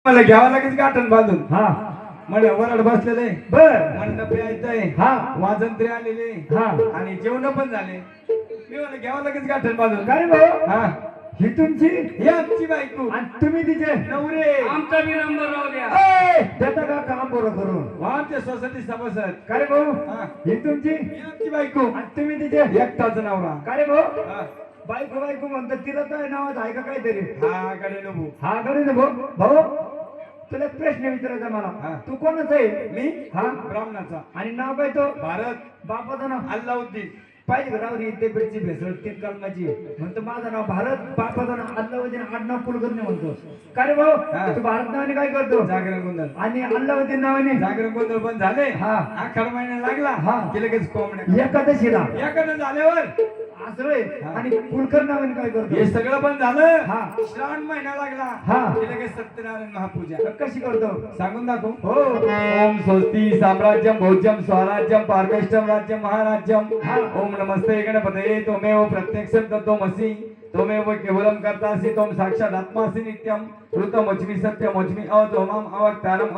मला घ्यावं लागेल गाठण बांधून. हा म्हणजे वरड बसलेले, बर मंडप यायचंय, हा वाजंत्री आलेले हा आणि जेवण पण झाले. मी मला घ्यावं लागेल गाठण बांधून. काय भाऊ हा ही तुमची ही आमची बायको आणि तुम्ही तिचे नवरे. आमचा बी नंबर राहू द्या. ए, देता का काम बरं करून आमच्या सोसायटी सभासद. काय भाऊ हा ही तुमची ही आमची बायको आणि तुम्ही तिचे एकटाच नवरा. काय भाऊ हा बायको बायको म्हणतात तिला काय नावात आहे का काहीतरी हा कडे नको. हा कडे भाऊ भाऊ तुला एक प्रश्न विचारायचा हा. मला तू कोणाचा आहे मी हा ब्राह्मणाचा. आणि नाव काय तो भारत बापाचं नाव अल्लाउद्दीन. पाहिजे का रावरी ते बेडची भेसळ तीन कलमाची म्हणतो माझं नाव भारत बापाचं नाव अल्लाउद्दीन आडनाव कुलकर्णी म्हणतो. काय रे हा. भाऊ तू भारत नावाने काय करतो जागरण गोंधळ. आणि अल्लाउद्दीन नावाने जागरण गोंधळ पण झाले. हा. आखाड महिना लागला हा. की लगेच कोंबड्या. एकादशीला एखादं झाल्यावर असं रे हा. आणि कुलकर्णी नावाने काय करतो हे सगळं पण झालं. हा. श्रावण महिना लागला हा. की लगेच सत्यनारायण महापूजा. कशी करतो सांगून दाखव. हो ओम स्वस्ति साम्राज्यम भोज्यम स्वराज्यम पारकेष्टम राज्यम महाराज्यम. हा. ओम नमस्ते गणपतये त्वमेव प्रत्यक्षं तत्त्वमसि त्वमेव केवलं कर्तासि त्वं साक्षात् आत्मासि नित्यं ऋतमोच्मि सत्यमोच्मि अवतोमाम अवक्तारम्